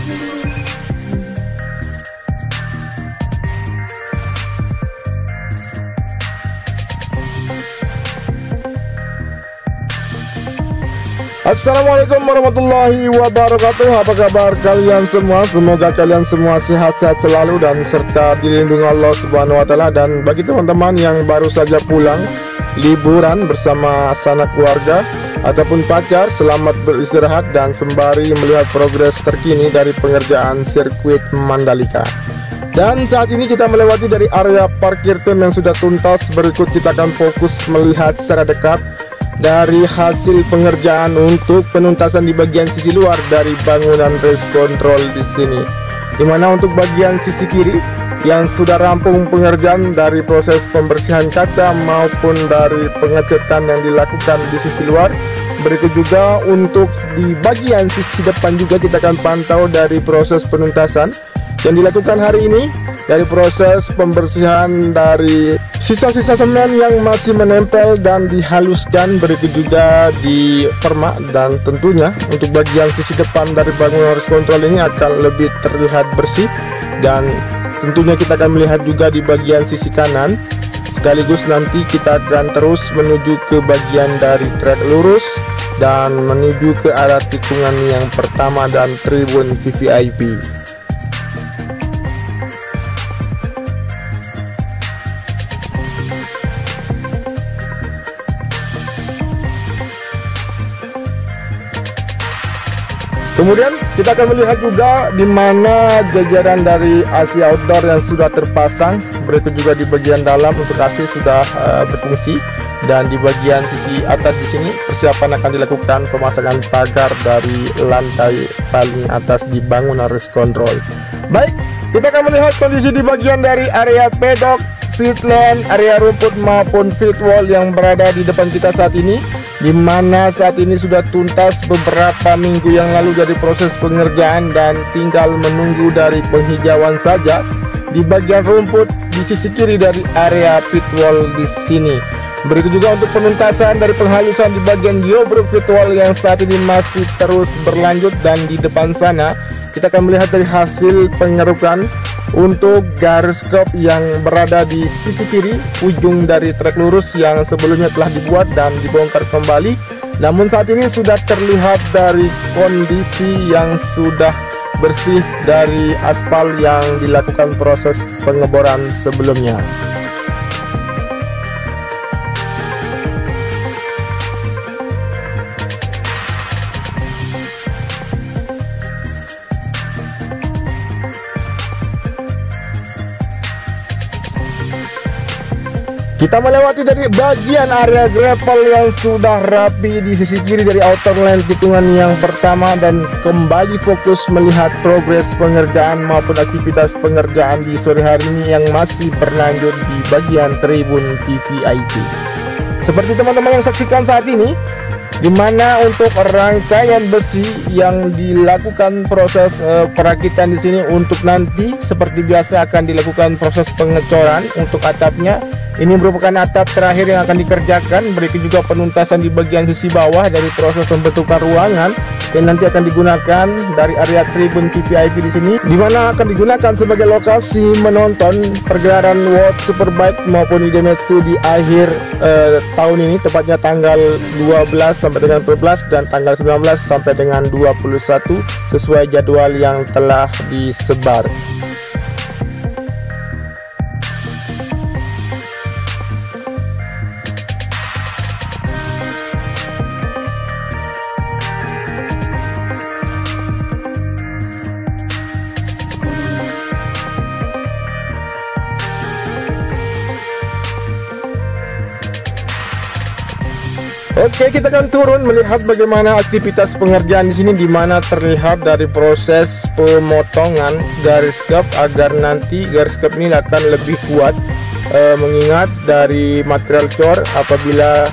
Assalamualaikum warahmatullahi wabarakatuh. Apa kabar kalian semua? Semoga kalian semua sehat-sehat selalu dan serta dilindungi Allah Subhanahu wa taala. Dan bagi teman-teman yang baru saja pulang liburan bersama sanak keluarga ataupun pacar, selamat beristirahat dan sembari melihat progres terkini dari pengerjaan sirkuit Mandalika. Dan saat ini kita melewati dari area parkir tim yang sudah tuntas. Berikut kita akan fokus melihat secara dekat dari hasil pengerjaan untuk penuntasan di bagian sisi luar dari bangunan race control di sini. Dimana untuk bagian sisi kiri yang sudah rampung pengerjaan dari proses pembersihan kaca maupun dari pengecetan yang dilakukan di sisi luar. Berikut juga untuk di bagian sisi depan juga kita akan pantau dari proses penuntasan yang dilakukan hari ini, dari proses pembersihan dari sisa-sisa semen yang masih menempel dan dihaluskan. Berikut juga di permak, dan tentunya untuk bagian sisi depan dari bangunan race control ini akan lebih terlihat bersih. Dan tentunya kita akan melihat juga di bagian sisi kanan, sekaligus nanti kita akan terus menuju ke bagian dari trek lurus dan menuju ke arah tikungan yang pertama dan tribun VVIP. Kemudian kita akan melihat juga di mana jajaran dari AC outdoor yang sudah terpasang. Berikut juga di bagian dalam untuk AC sudah berfungsi, dan di bagian sisi atas di sini persiapan akan dilakukan pemasangan pagar dari lantai paling atas di bangunan race control. Baik, kita akan melihat kondisi di bagian dari area pedok, pit lane, area rumput maupun pit wall yang berada di depan kita saat ini, di mana saat ini sudah tuntas beberapa minggu yang lalu dari proses pengerjaan dan tinggal menunggu dari penghijauan saja di bagian rumput di sisi kiri dari area pit wall di sini. Berikut juga untuk penuntasan dari penghalusan di bagian geobruk pit wall yang saat ini masih terus berlanjut, dan di depan sana kita akan melihat dari hasil pengerukan untuk garis skop yang berada di sisi kiri ujung dari trek lurus yang sebelumnya telah dibuat dan dibongkar kembali. Namun saat ini sudah terlihat dari kondisi yang sudah bersih dari aspal yang dilakukan proses pengeboran sebelumnya. Kita melewati dari bagian area gravel yang sudah rapi di sisi kiri dari outer lane tikungan yang pertama, dan kembali fokus melihat progres pengerjaan maupun aktivitas pengerjaan di sore hari ini yang masih berlanjut di bagian tribun VVIP. Seperti teman-teman yang saksikan saat ini, di mana untuk rangkaian besi yang dilakukan proses perakitan di sini, untuk nanti seperti biasa akan dilakukan proses pengecoran untuk atapnya. Ini merupakan atap terakhir yang akan dikerjakan. Berikut juga penuntasan di bagian sisi bawah dari proses pembentukan ruangan yang nanti akan digunakan dari area tribun VVIP di sini, di mana akan digunakan sebagai lokasi menonton pergelaran World Superbike maupun Idemitsu di akhir tahun ini, tepatnya tanggal 12 sampai dengan 14 dan tanggal 19 sampai dengan 21 sesuai jadwal yang telah disebar. Oke, kita akan turun melihat bagaimana aktivitas pengerjaan di sini, di mana terlihat dari proses pemotongan garis skop agar nanti garis skop ini akan lebih kuat, mengingat dari material cor apabila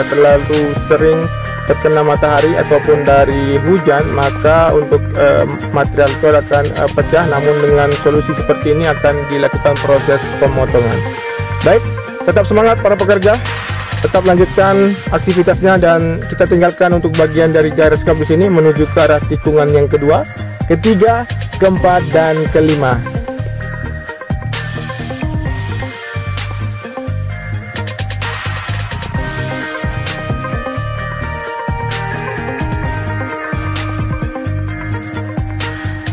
terlalu sering terkena matahari ataupun dari hujan, maka untuk material cor akan pecah. Namun dengan solusi seperti ini akan dilakukan proses pemotongan. Baik, tetap semangat para pekerja, tetap lanjutkan aktivitasnya, dan kita tinggalkan untuk bagian dari garis skop di sini menuju ke arah tikungan yang kedua. ketiga, keempat, dan kelima.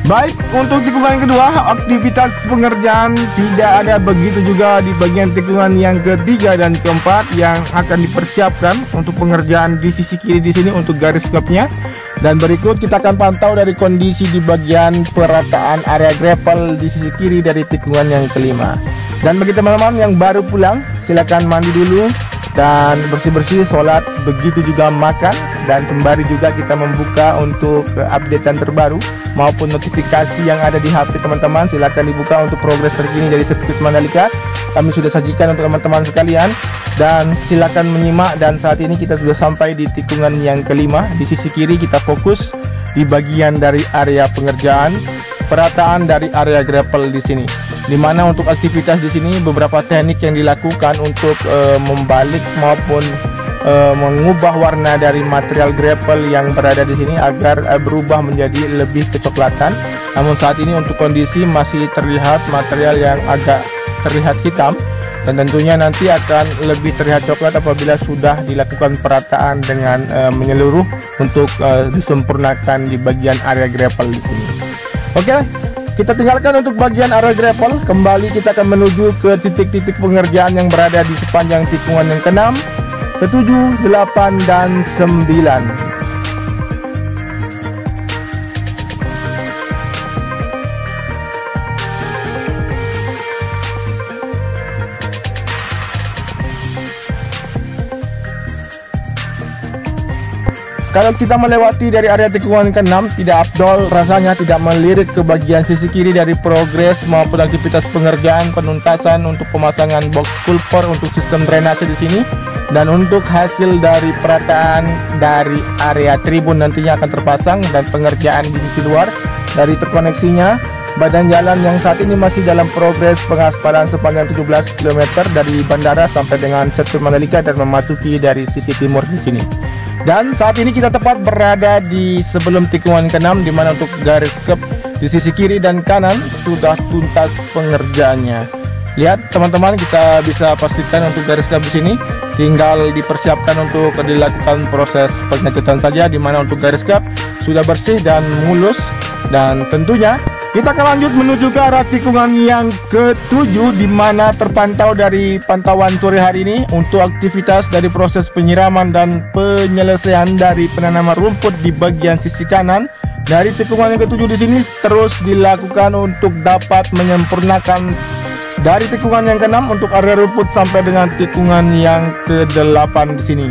Baik, untuk tikungan kedua, aktivitas pengerjaan tidak ada, begitu juga di bagian tikungan yang ketiga dan keempat yang akan dipersiapkan untuk pengerjaan di sisi kiri di sini untuk garis skopnya. Dan berikut kita akan pantau dari kondisi di bagian perataan area gravel di sisi kiri dari tikungan yang kelima. Dan bagi teman-teman yang baru pulang, silakan mandi dulu dan bersih-bersih, sholat, begitu juga makan, dan sembari juga kita membuka untuk updatean terbaru maupun notifikasi yang ada di HP teman-teman. Silakan dibuka untuk progres terkini dari sirkuit Mandalika. Kami sudah sajikan untuk teman-teman sekalian, dan silakan menyimak. Dan saat ini kita sudah sampai di tikungan yang kelima. Di sisi kiri kita fokus di bagian dari area pengerjaan perataan dari area gravel di sini, dimana untuk aktivitas di sini beberapa teknik yang dilakukan untuk membalik maupun mengubah warna dari material gravel yang berada di sini agar berubah menjadi lebih kecoklatan. Namun saat ini untuk kondisi masih terlihat material yang agak terlihat hitam, dan tentunya nanti akan lebih terlihat coklat apabila sudah dilakukan perataan dengan menyeluruh untuk disempurnakan di bagian area gravel di sini. Oke, kita tinggalkan untuk bagian area gravel. Kembali kita akan menuju ke titik-titik pengerjaan yang berada di sepanjang tikungan yang ke-6, ke-7, 8, dan 9. Kalau kita melewati dari area tikungan ke-6, tidak afdol rasanya tidak melirik ke bagian sisi kiri dari progres maupun aktivitas pengerjaan penuntasan untuk pemasangan box kulper untuk sistem drainase di sini, dan untuk hasil dari perataan dari area tribun nantinya akan terpasang, dan pengerjaan di sisi luar dari terkoneksinya badan jalan yang saat ini masih dalam progres pengaspalan sepanjang 17 km dari bandara sampai dengan sirkuit Mandalika dan memasuki dari sisi timur di sini. Dan saat ini kita tepat berada di sebelum tikungan ke-6, di mana untuk garis kep di sisi kiri dan kanan sudah tuntas pengerjaannya. Lihat teman-teman, kita bisa pastikan untuk garis kep di sini tinggal dipersiapkan untuk dilakukan proses pengecetan saja, di mana untuk garis kep sudah bersih dan mulus. Dan tentunya kita akan lanjut menuju ke arah tikungan yang ke-7, di mana terpantau dari pantauan sore hari ini untuk aktivitas dari proses penyiraman dan penyelesaian dari penanaman rumput di bagian sisi kanan dari tikungan yang ke-7 di sini terus dilakukan untuk dapat menyempurnakan dari tikungan yang ke-6 untuk area rumput sampai dengan tikungan yang ke-8 di sini.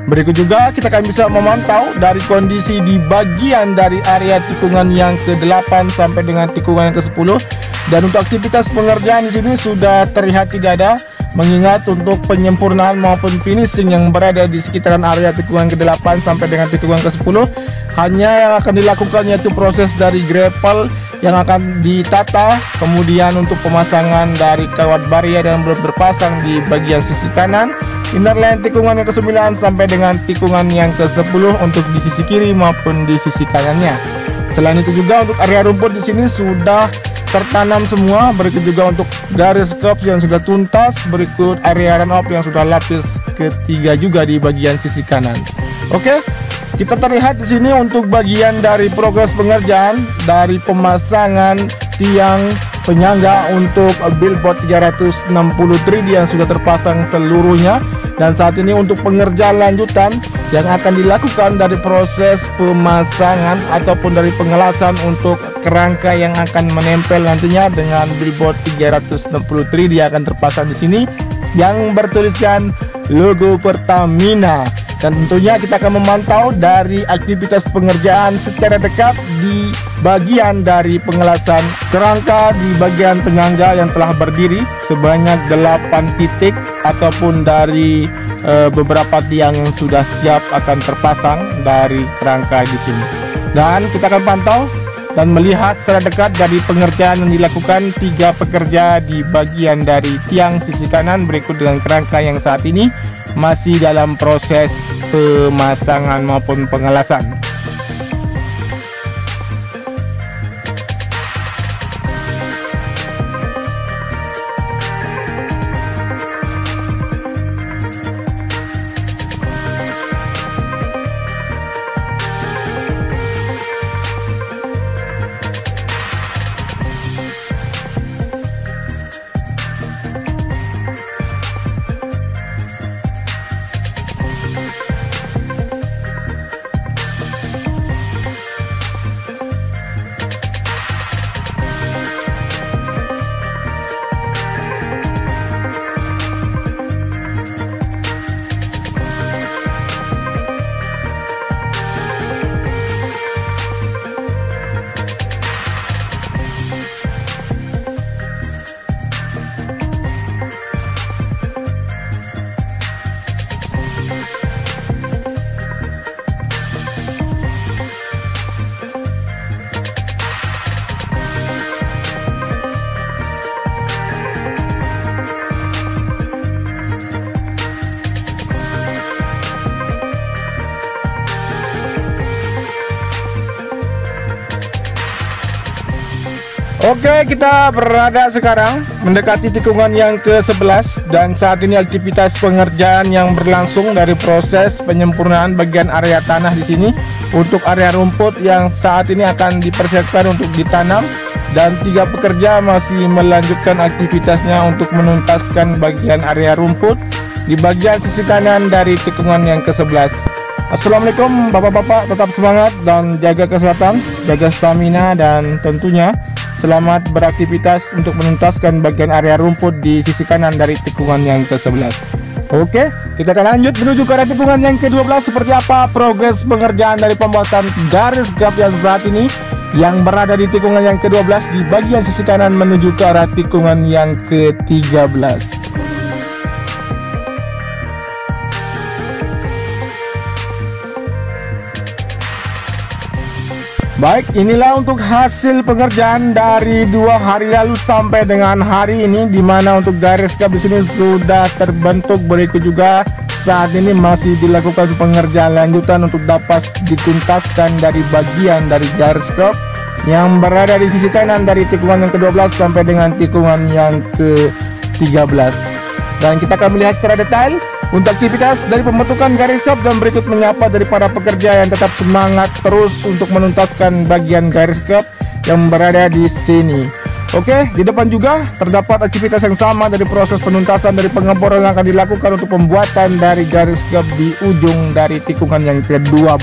Berikut juga kita akan bisa memantau dari kondisi di bagian dari area tikungan yang ke-8 sampai dengan tikungan yang ke-10. Dan untuk aktivitas pengerjaan di sini sudah terlihat tidak ada, mengingat untuk penyempurnaan maupun finishing yang berada di sekitaran area tikungan ke-8 sampai dengan tikungan ke-10 hanya yang akan dilakukan yaitu proses dari gravel yang akan ditata, kemudian untuk pemasangan dari kawat baria yang belum terpasang di bagian sisi kanan, inner line tikungan yang ke-9 sampai dengan tikungan yang ke-10 untuk di sisi kiri maupun di sisi kanannya. Selain itu juga untuk area rumput di sini sudah tertanam semua. Berikut juga untuk garis curb yang sudah tuntas. Berikut area run off yang sudah lapis ketiga juga di bagian sisi kanan. Oke, kita terlihat di sini untuk bagian dari progres pengerjaan dari pemasangan tiang penyangga untuk billboard 360 3D yang sudah terpasang seluruhnya. Dan saat ini untuk pengerjaan lanjutan yang akan dilakukan dari proses pemasangan ataupun dari pengelasan untuk kerangka yang akan menempel nantinya dengan billboard 360 3D akan terpasang di sini yang bertuliskan logo Pertamina. Dan tentunya kita akan memantau dari aktivitas pengerjaan secara dekat di bagian dari pengelasan kerangka di bagian penyangga yang telah berdiri sebanyak 8 titik ataupun dari beberapa tiang yang sudah siap akan terpasang dari kerangka di sini. Dan kita akan pantau dan melihat secara dekat dari pengerjaan yang dilakukan 3 pekerja di bagian dari tiang sisi kanan berikut dengan kerangka yang saat ini masih dalam proses pemasangan maupun pengelasan. Oke, kita berada sekarang mendekati tikungan yang ke-11 dan saat ini aktivitas pengerjaan yang berlangsung dari proses penyempurnaan bagian area tanah di sini untuk area rumput yang saat ini akan dipersiapkan untuk ditanam, dan 3 pekerja masih melanjutkan aktivitasnya untuk menuntaskan bagian area rumput di bagian sisi kanan dari tikungan yang ke-11. Assalamualaikum bapak-bapak, tetap semangat dan jaga kesehatan, jaga stamina, dan tentunya selamat beraktivitas untuk menuntaskan bagian area rumput di sisi kanan dari tikungan yang ke-11. Oke, kita akan lanjut menuju ke arah tikungan yang ke-12. Seperti apa progres pengerjaan dari pembuatan garis gap yang saat ini yang berada di tikungan yang ke-12 di bagian sisi kanan menuju ke arah tikungan yang ke-13. Baik, inilah untuk hasil pengerjaan dari 2 hari lalu sampai dengan hari ini, di mana untuk garis gap di sini sudah terbentuk. Berikut juga saat ini masih dilakukan pengerjaan lanjutan untuk dapat dituntaskan dari bagian dari garis gap yang berada di sisi kanan dari tikungan yang ke-12 sampai dengan tikungan yang ke-13. Dan kita akan melihat secara detail untuk aktivitas dari pembentukan garis gap, dan berikut menyapa dari para pekerja yang tetap semangat terus untuk menuntaskan bagian garis gap yang berada di sini. Oke, di depan juga terdapat aktivitas yang sama dari proses penuntasan dari pengeboran yang akan dilakukan untuk pembuatan dari garis gap di ujung dari tikungan yang ke-12.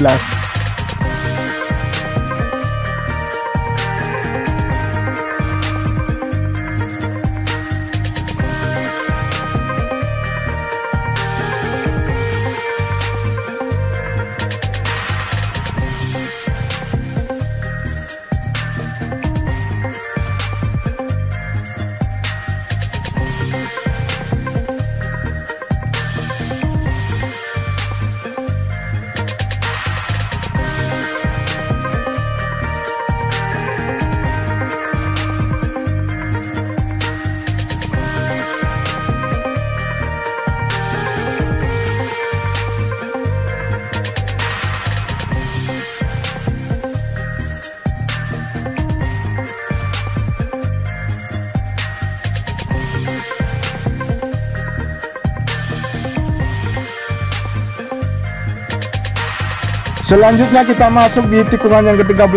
Selanjutnya kita masuk di tikungan yang ke-13,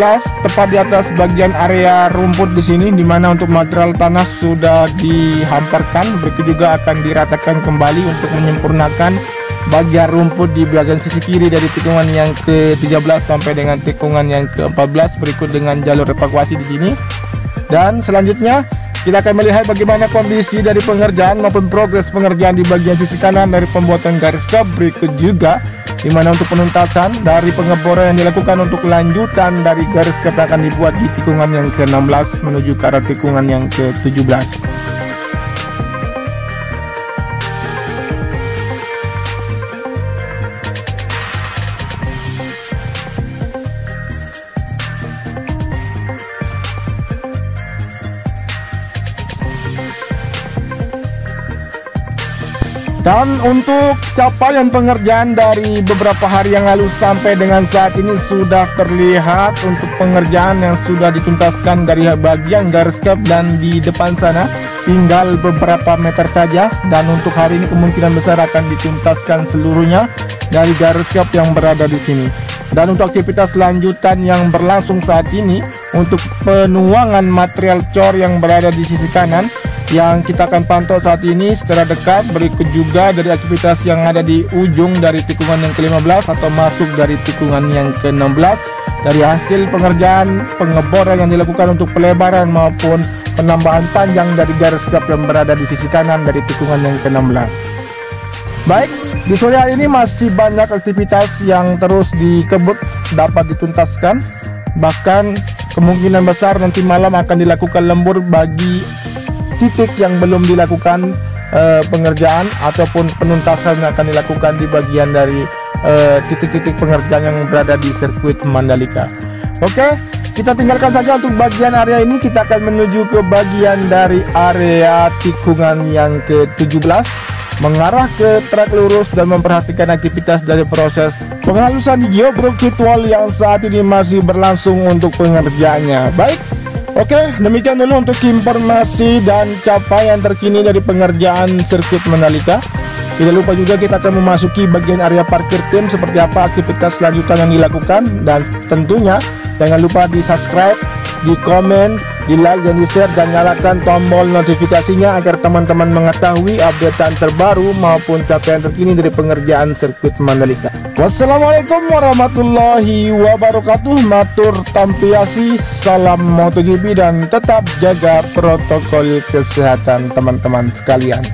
tepat di atas bagian area rumput di sini, di mana untuk material tanah sudah dihamparkan. Berikut juga akan diratakan kembali untuk menyempurnakan bagian rumput di bagian sisi kiri dari tikungan yang ke-13 sampai dengan tikungan yang ke-14. Berikut dengan jalur evakuasi di sini. Dan selanjutnya kita akan melihat bagaimana kondisi dari pengerjaan maupun progres pengerjaan di bagian sisi kanan dari pembuatan garis gap. Berikut juga di mana untuk penuntasan dari pengeboran yang dilakukan untuk lanjutan dari garis gap akan dibuat di tikungan yang ke-16 menuju ke arah tikungan yang ke-17. Dan untuk capaian pengerjaan dari beberapa hari yang lalu sampai dengan saat ini sudah terlihat untuk pengerjaan yang sudah dituntaskan dari bagian garis gap, dan di depan sana tinggal beberapa meter saja. Dan untuk hari ini kemungkinan besar akan dituntaskan seluruhnya dari garis gap yang berada di sini. Dan untuk aktivitas lanjutan yang berlangsung saat ini untuk penuangan material cor yang berada di sisi kanan yang kita akan pantau saat ini secara dekat. Berikut juga dari aktivitas yang ada di ujung dari tikungan yang ke-15 atau masuk dari tikungan yang ke-16 dari hasil pengerjaan pengeboran yang dilakukan untuk pelebaran maupun penambahan panjang dari garis gap yang berada di sisi kanan dari tikungan yang ke-16. Baik, di sore hari ini masih banyak aktivitas yang terus dikebut dapat dituntaskan. Bahkan kemungkinan besar nanti malam akan dilakukan lembur bagi titik yang belum dilakukan pengerjaan ataupun penuntasan yang akan dilakukan di bagian dari titik-titik pengerjaan yang berada di sirkuit Mandalika. Oke, kita tinggalkan saja untuk bagian area ini. Kita akan menuju ke bagian dari area tikungan yang ke-17, mengarah ke trek lurus dan memperhatikan aktivitas dari proses penghalusan geobrok virtual yang saat ini masih berlangsung untuk pengerjaannya. Baik, Oke, demikian dulu untuk informasi dan capaian terkini dari pengerjaan sirkuit Mandalika. Tidak lupa juga kita akan memasuki bagian area parkir tim, seperti apa aktivitas selanjutnya yang dilakukan. Dan tentunya jangan lupa di subscribe, di komen, di like dan di share, dan nyalakan tombol notifikasinya agar teman-teman mengetahui updatean terbaru maupun capaian terkini dari pengerjaan sirkuit Mandalika. Wassalamualaikum warahmatullahi wabarakatuh. Matur tampiasi, salam MotoGP, dan tetap jaga protokol kesehatan teman-teman sekalian.